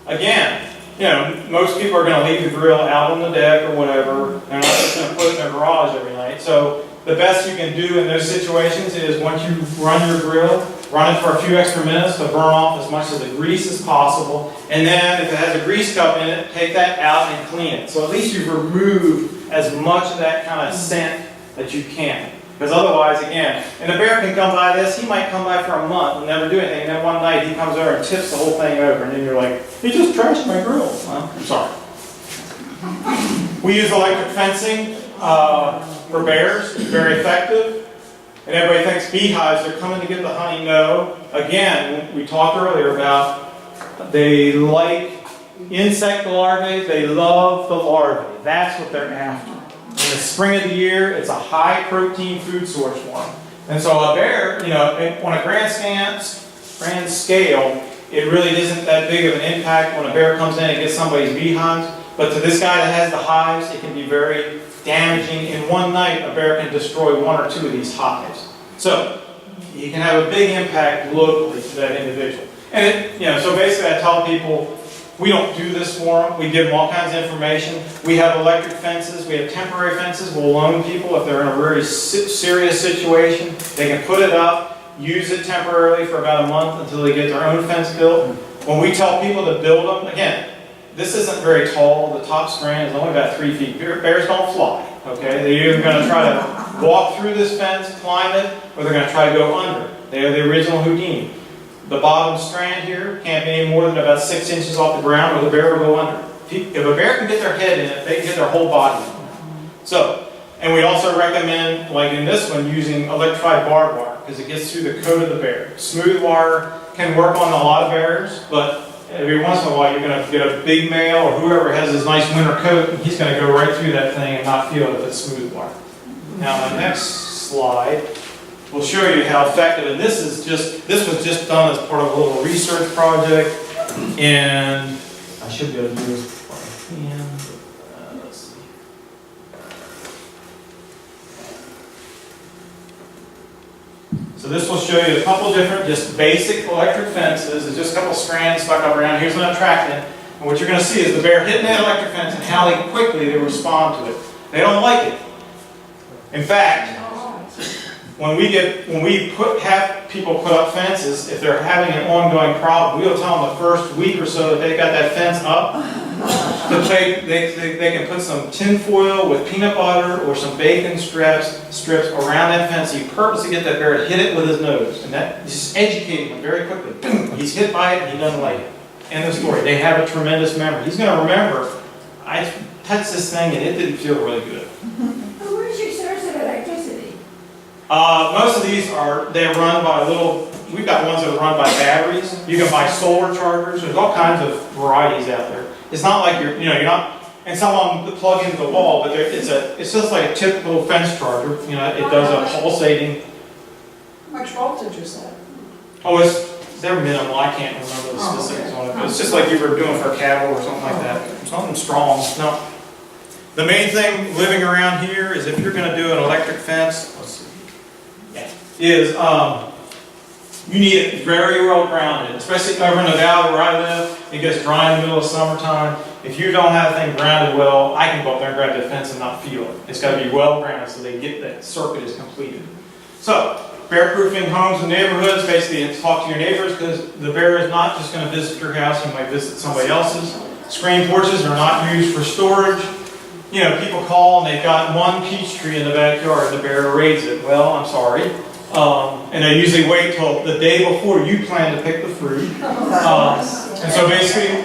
again, you know, most people are going to leave the grill out on the deck or whatever. They're not just going to put it in their garage every night. So the best you can do in those situations is once you run your grill, run it for a few extra minutes to burn off as much of the grease as possible. And then if it has a grease cup in it, take that out and clean it. So at least you've removed as much of that kind of scent that you can. Because otherwise, again, and a bear can come by this, he might come by for a month and never do anything. And then one night he comes over and tips the whole thing over. And then you're like, he just trashed my grill. Well, I'm sorry. We use electric fencing for bears. It's very effective. And everybody thinks beehives are coming to get the honey. No. Again, we talked earlier about they like insect larvae. They love the larvae. That's what they're after. In the spring of the year, it's a high protein food source for them. And so a bear, you know, on a grand scale, it really isn't that big of an impact when a bear comes in and gets somebody's beehives. But to this guy that has the hives, it can be very damaging. In one night, a bear can destroy 1 or 2 of these hives. So you can have a big impact locally to that individual. And so basically I tell people, we don't do this for them. We give them all kinds of information. We have electric fences. We have temporary fences. We'll loan people if they're in a very serious situation. They can put it up, use it temporarily for about a month until they get their own fence built. When we tell people to build them, again, this isn't very tall. The top strand is only about 3 feet. Bears don't fly, okay? They're either going to try to walk through this fence, climb it, or they're going to try to go under. They are the original Houdini. The bottom strand here can't be any more than about 6 inches off the ground, or the bear will go under. If a bear can get their head in it, they can get their whole body in it. So, and we also recommend, like in this one, using electrified barbed wire, because it gets through the coat of the bear. Smooth wire can work on a lot of bears, but every once in a while you're going to get a big male or whoever has this nice winter coat, and he's going to go right through that thing and not feel it if it's smooth wire. Now the next slide will show you how effective, and this was just done as part of a little research project, and I should be able to do this before I can. Let's see. So this will show you a couple different, just basic electric fences. It's just a couple strands stuck up around. Here's an attractant. And what you're going to see is the bear hitting that electric fence and how quickly they respond to it. They don't like it. In fact, when we have people put up fences, if they're having an ongoing problem, we'll tell them the first week or so that they've got that fence up, that they can put some tin foil with peanut butter or some bacon strips around that fence. He purposely get that bear to hit it with his nose, and that just educating him very quickly. Boom! He's hit by it and he doesn't like it. End of story. They have a tremendous memory. He's going to remember, I touched this thing and it didn't feel really good. Where's your source of electricity? Most of these they're run by we've got ones that are run by batteries. You can buy solar chargers. There's all kinds of varieties out there. It's not like you're not, and some of them plug into the wall, but it's just like a typical fence charger. It does a pulsating. How much voltage is that? Oh, they're minimal. I can't remember the specifics on it. But it's just like you were doing for cattle or something like that. Something strong. No. The main thing living around here is if you're going to do an electric fence, let's see, is you need it very well grounded, especially over in the valley where I live. It gets dry in the middle of summertime. If you don't have the thing grounded well, I can go up there and grab the fence and not feel it. It's got to be well grounded so they get that circuit is completed. So, bear-proofing homes and neighborhoods, basically it's talk to your neighbors, because the bear is not just going to visit your house, he might visit somebody else's. Screen porches are not used for storage. People call and they've got one peach tree in the backyard, the bear raids it. Well, I'm sorry. And they usually wait till the day before you plan to pick the fruit. And so basically,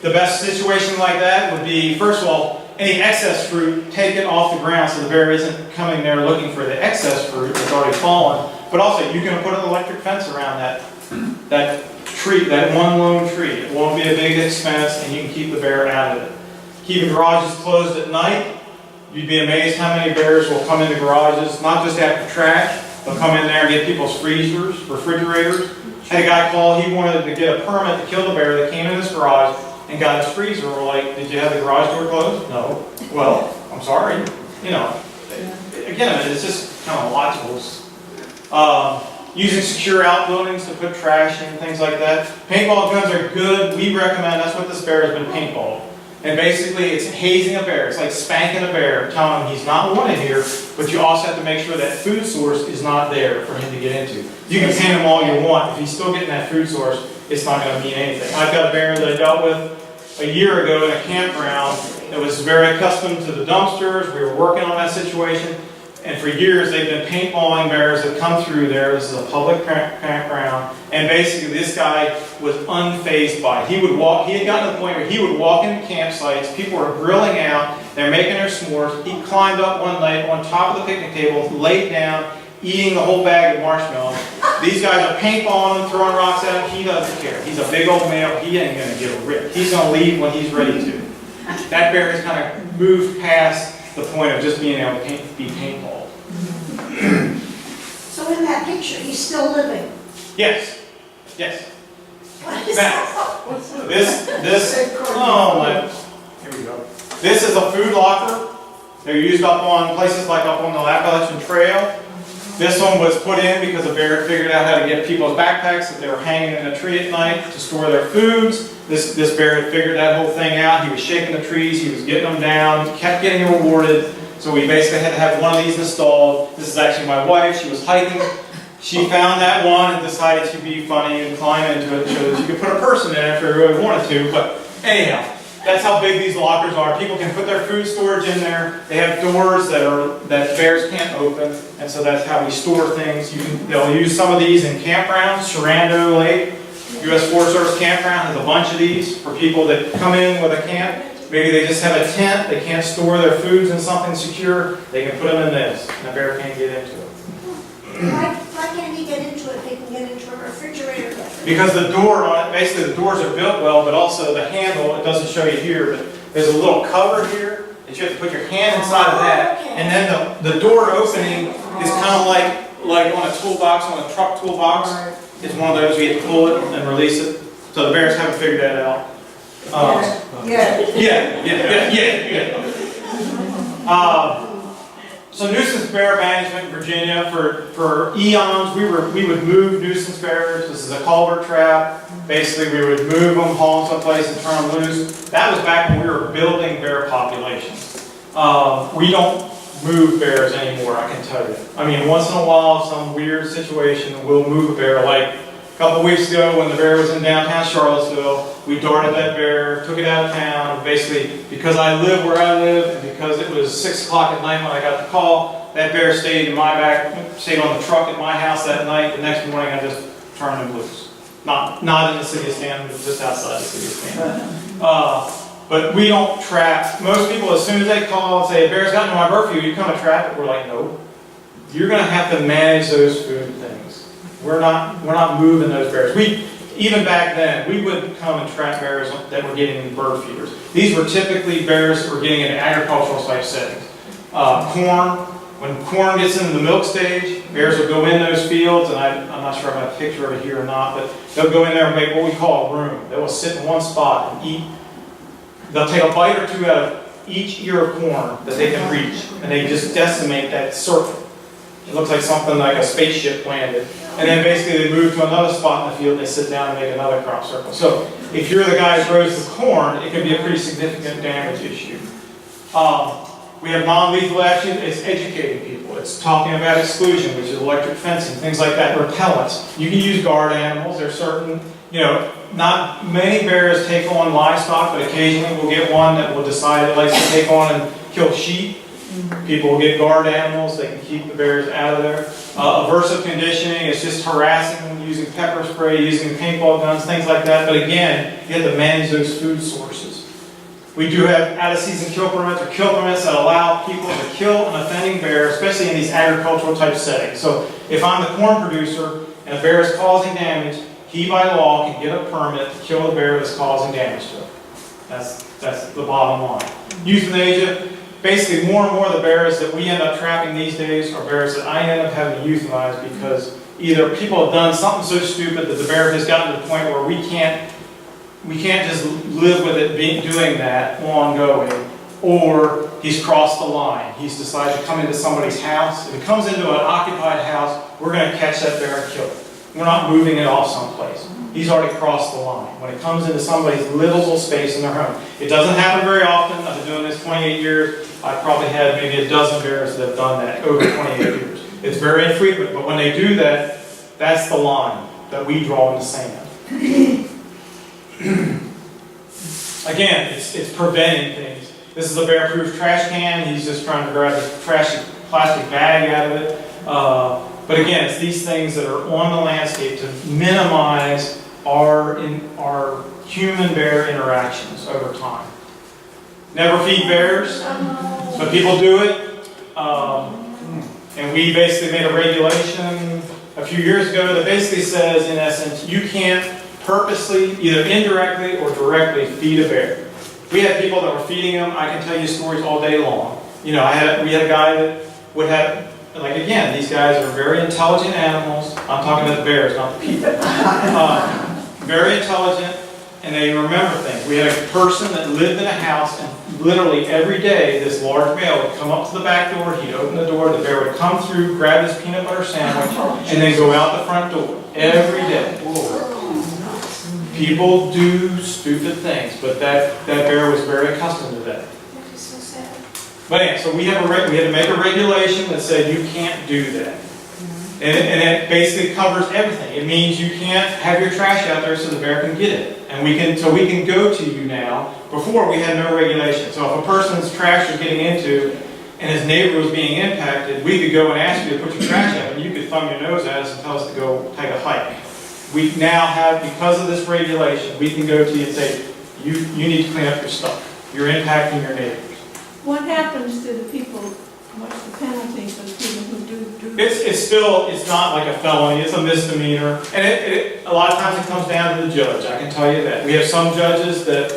the best situation like that would be, first of all, any excess fruit, take it off the ground so the bear isn't coming there looking for the excess fruit that's already fallen. But also, you can put an electric fence around that tree, that one lone tree. It won't be a big expense, and you can keep the bear out of it. Keeping garages closed at night, you'd be amazed how many bears will come into garages, not just after trash. They'll come in there and get people's freezers, refrigerators. Had a guy call, he wanted to get a permit to kill the bear that came in his garage and got his freezer. We're like, did you have the garage door closed? No. Well, I'm sorry. Again, it's just kind of logical. Using secure outbuildings to put trash in, things like that. Paintball guns are good. We recommend, that's what this bear has been paintballed. And basically, it's hazing a bear. It's like spanking a bear, telling him he's not wanted here, but you also have to make sure that food source is not there for him to get into. You can paint him all you want. If he's still getting that food source, it's not going to mean anything. I've got a bear that I dealt with a year ago in a campground that was very accustomed to the dumpsters. We were working on that situation. And for years, they've been paintballing bears that come through there. This is a public campground. And basically, this guy was unfazed by it. He had gotten to the point where he would walk into campsites. People were grilling out. They're making their s'mores. He climbed up one night on top of the picnic table, laid down, eating the whole bag of marshmallows. These guys are paintballing him, throwing rocks at him. He doesn't care. He's a big old male. He ain't going to give a rip. He's going to leave when he's ready to. That bear has kind of moved past the point of just being able to be paintballed. So in that picture, he's still living? Yes. Yes. What is That. that? Here we go. This is a food locker. They're used up on places like up on the Appalachian Trail. This one was put in because a bear figured out how to get people's backpacks that they were hanging in a tree at night to store their foods. This bear had figured that whole thing out. He was shaking the trees, he was getting them down, kept getting rewarded. So we basically had to have one of these installed. This is actually my wife. She was hiking. She found that one and decided to be funny and climb into it so that you could put a person in it if you really wanted to. But anyhow, That's how big these lockers are. People can put their food storage in there. They have doors that bears can't open, and so that's how we store things. They'll use some of these in campgrounds. Sharando Lake, U.S. Forest Service campground has a bunch of these for people that come in with a camp. Maybe they just have a tent. They can't store their foods in something secure. They can put them in this, and the bear can't get into it. Why can't he get into it? They can get into a refrigerator. Because the door on it, basically the doors are built well, but also the handle, it doesn't show you here, but there's a little cover here that you have to put your hand inside of that. And then the door opening is kind of like on a toolbox, on a truck toolbox. It's one of those where you have to pull it and release it. So the bears haven't figured that out. So nuisance bear management in Virginia, for eons, we would move nuisance bears. This is a culvert trap. Basically, we would move them, haul them someplace, and turn them loose. That was back when we were building bear populations. We don't move bears anymore, I can tell you. I mean, once in a while, some weird situation, we'll move a bear. Like a couple weeks ago, when the bear was in downtown Charlottesville, we darted that bear, took it out of town. Basically, because I live where I live, and because it was 6 o'clock at night when I got the call, that bear stayed in my stayed on the truck at my house that night. The next morning, I just turned him loose. Not in the city of Stanton, but just outside the city of Stanton. But we don't trap. Most people, as soon as they call and say, a bear's gotten to my bird feeder, you come and trap it. We're like, no. You're going to have to manage those food things. We're not moving those bears. Even back then, we wouldn't come and trap bears that were getting in bird feeders. These were typically bears that were getting in agricultural type settings. Corn, when corn gets into the milk stage, bears will go in those fields, and I'm not sure if I have a picture of it here or not, but they'll go in there and make what we call a room. They will sit in one spot and eat. They'll take a bite or two out of each ear of corn that they can reach, and they just decimate that circle. It looks like something like a spaceship landed. And then basically they move to another spot in the field, and they sit down and make another crop circle. So if you're the guy who grows the corn, it can be a pretty significant damage issue. We have non-lethal action. It's educating people. It's talking about exclusion, which is electric fencing, things like that, repellents. You can use guard animals. There's certain, not many bears take on livestock, but occasionally we'll get one that will decide it likes to take on and kill sheep. People will get guard animals. They can keep the bears out of there. Aversive conditioning is just harassing them, using pepper spray, using paintball guns, things like that. But again, you have to manage those food sources. We do have out-of-season kill permits, or kill permits that allow people to kill an offending bear, especially in these agricultural type settings. So if I'm the corn producer and a bear is causing damage, he by law can get a permit to kill the bear that's causing damage to it. That's the bottom line. Euthanasia. Basically, more and more of the bears that we end up trapping these days are bears that I end up having to euthanize because either people have done something so stupid that the bear has gotten to the point where we can't just live with it doing that ongoing, or he's crossed the line. He's decided to come into somebody's house. If it comes into an occupied house, we're going to catch that bear and kill it. We're not moving it off someplace. He's already crossed the line. When it comes into somebody's livable space in their home. It doesn't happen very often. I've been doing this 28 years. I've probably had maybe a dozen bears that have done that over 28 years. It's very infrequent, but when they do that, that's the line that we draw in the sand. Again, it's preventing things. This is a bear-proof trash can. He's just trying to grab the trashy plastic bag out of it. But again, it's these things that are on the landscape to minimize our human-bear interactions over time. Never feed bears, but people do it. And we basically made a regulation a few years ago that basically says, in essence, you can't purposely, either indirectly or directly, feed a bear. We had people that were feeding them. I can tell you stories all day long. We had a guy that would have, like again, these guys are very intelligent animals. I'm talking about the bears, not the people. Very intelligent, and they remember things. We had a person that lived in a house, and literally every day, this large male would come up to the back door, he'd open the door, the bear would come through, grab his peanut butter sandwich, and then go out the front door. Every day. People do stupid things, but that bear was very accustomed to that. That is so sad. But anyway, so we had to make a regulation that said you can't do that. And it basically covers everything. It means you can't have your trash out there so the bear can get it. And we can go to you now. Before, we had no regulation. So if a person's trash was getting into and his neighbor was being impacted, we could go and ask you to put your trash out, and you could thumb your nose at us and tell us to go take a hike. We now have, because of this regulation, we can go to you and say, you need to clean up your stuff. You're impacting your neighbors. What happens to the people, what's the penalty for the people who do? It's not like a felony, it's a misdemeanor. And a lot of times it comes down to the judge, I can tell you that. We have some judges that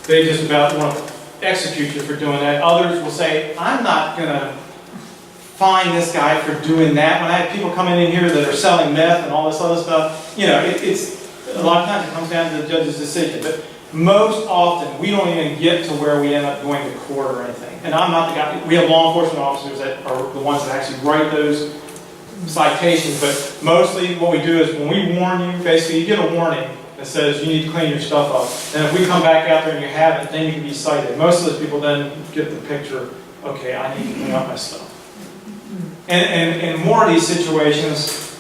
they just about want to execute you for doing that. Others will say, I'm not going to fine this guy for doing that. When I have people coming in here that are selling meth and all this other stuff, you know, it's a lot of times it comes down to the judge's decision. But most often, we don't even get to where we end up going to court or anything. And I'm not the guy. We have law enforcement officers that are the ones that actually write those citations. But mostly what we do is when we warn you, basically you get a warning that says you need to clean your stuff up. And if we come back out there and you haven't, then you can be cited. Most of those people then get the picture, okay, I need to clean up my stuff. And in more of these situations,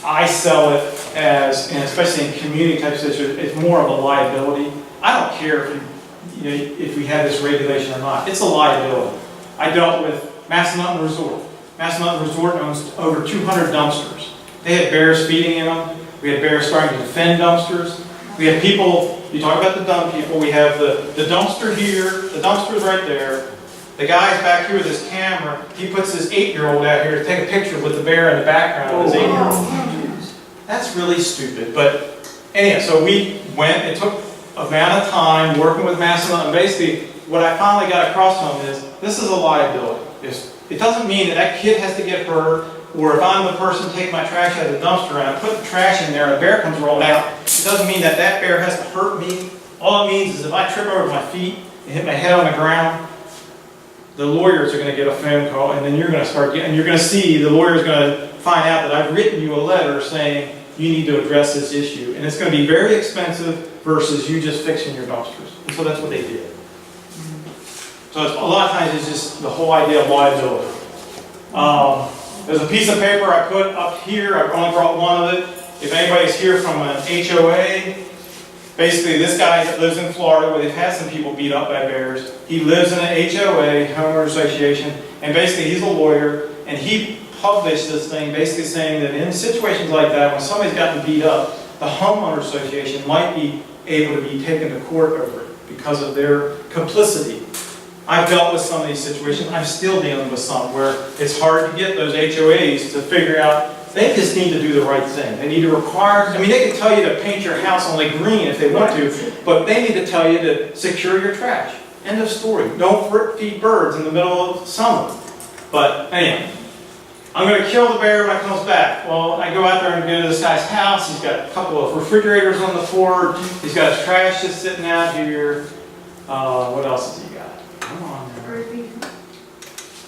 I sell it as, and especially in community type situations, it's more of a liability. I don't care if we have this regulation or not. It's a liability. I dealt with Massanutten Resort. Massanutten Resort owns over 200 dumpsters. They had bears feeding in them. We had bears starting to defend dumpsters. We have people, you talk about the dumb people, we have the dumpster here, the dumpster's right there. The guy's back here with his camera. He puts his 8-year-old out here to take a picture with the bear in the background of his 8-year-old. That's really stupid. But anyhow, so we went, it took an amount of time working with Massanutten. Basically, what I finally got across to him is, this is a liability. It doesn't mean that kid has to get hurt, or if I'm the person taking my trash out of the dumpster and I put the trash in there and a bear comes rolling out, it doesn't mean that that bear has to hurt me. All it means is if I trip over my feet and hit my head on the ground, the lawyers are going to get a phone call, and then you're going to start getting, you're going to see the lawyer's going to find out that I've written you a letter saying you need to address this issue. And it's going to be very expensive versus you just fixing your dumpsters. And so that's what they did. So it's, a lot of times it's just the whole idea of liability. There's a piece of paper I put up here. I've only brought one of it. If anybody's here from an HOA, basically this guy lives in Florida where they've had some people beat up by bears. He lives in an HOA, homeowners association, and basically he's a lawyer, and he published this thing basically saying that in situations like that, when somebody's gotten beat up, the homeowners association might be able to be taken to court over it because of their complicity. I've dealt with some of these situations. I'm still dealing with some where it's hard to get those HOAs to figure out, they just need to do the right thing. They need to require, I mean, they can tell you to paint your house only green if they want to, but they need to tell you to secure your trash. End of story. Don't feed birds in the middle of summer. But anyhow, I'm going to kill the bear when it comes back. Well, I go out there and go to this guy's house. He's got a couple of refrigerators on the floor. He's got his trash just sitting out here. What else has he got? Come on, man. Bird feeder.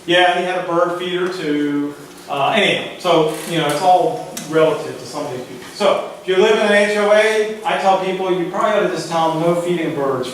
Yeah, he had a bird feeder too. Anyhow, so, you know, it's all relative to some of these people. So, if you live in an HOA, I tell people you probably ought to just tell them no feeding birds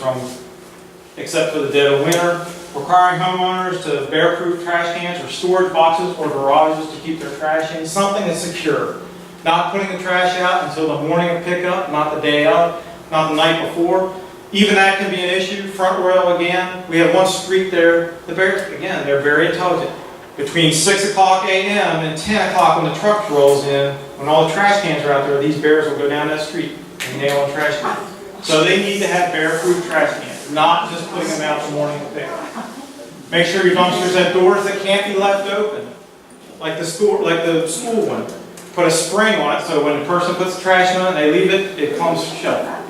except for the dead of winter. Requiring homeowners to bear-proof trash cans or storage boxes or garages to keep their trash in. Something that's secure. Not putting the trash out until the morning of pickup, not the day out, not the night before. Even that can be an issue. Front Royal again, we have one street there. The bears, again, they're very intelligent. Between 6 o'clock a.m. and 10 o'clock when the truck rolls in, when all the trash cans are out there, these bears will go down that street and nail a trash can. So they need to have bear-proof trash cans, not just putting them out the morning of pickup. Make sure your dumpsters have doors that can't be left open, like the school one. Put a spring on it so when the person puts the trash in it and they leave it, it comes shut.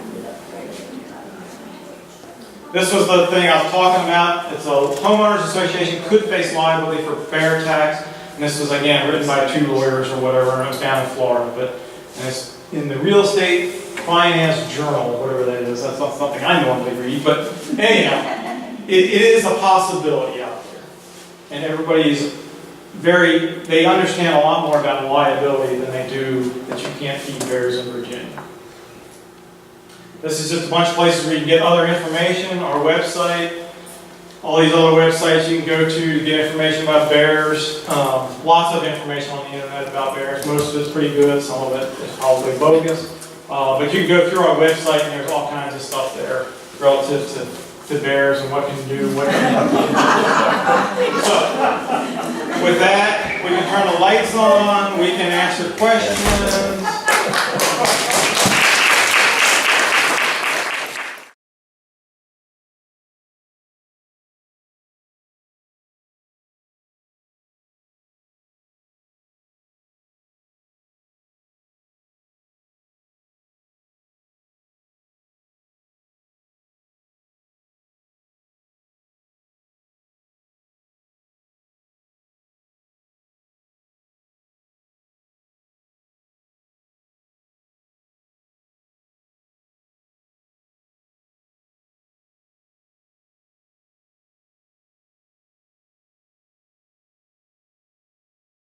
This was the thing I was talking about. It's a homeowners association could face liability for bear attacks. And this was, again, written by 2 lawyers or whatever, and it was down in Florida. But it's in the Real Estate Finance Journal, whatever that is. That's not something I normally read. But anyhow, it is a possibility out there. And everybody's they understand a lot more about liability than they do that you can't feed bears in Virginia. This is just a bunch of places where you can get other information, our website, all these other websites you can go to get information about bears. Lots of information on the internet about bears. Most of it's pretty good, some of it is probably bogus. But you can go through our website and there's all kinds of stuff there relative to bears and what can you do, what can you do. So, with that, we can turn the lights on, we can answer questions.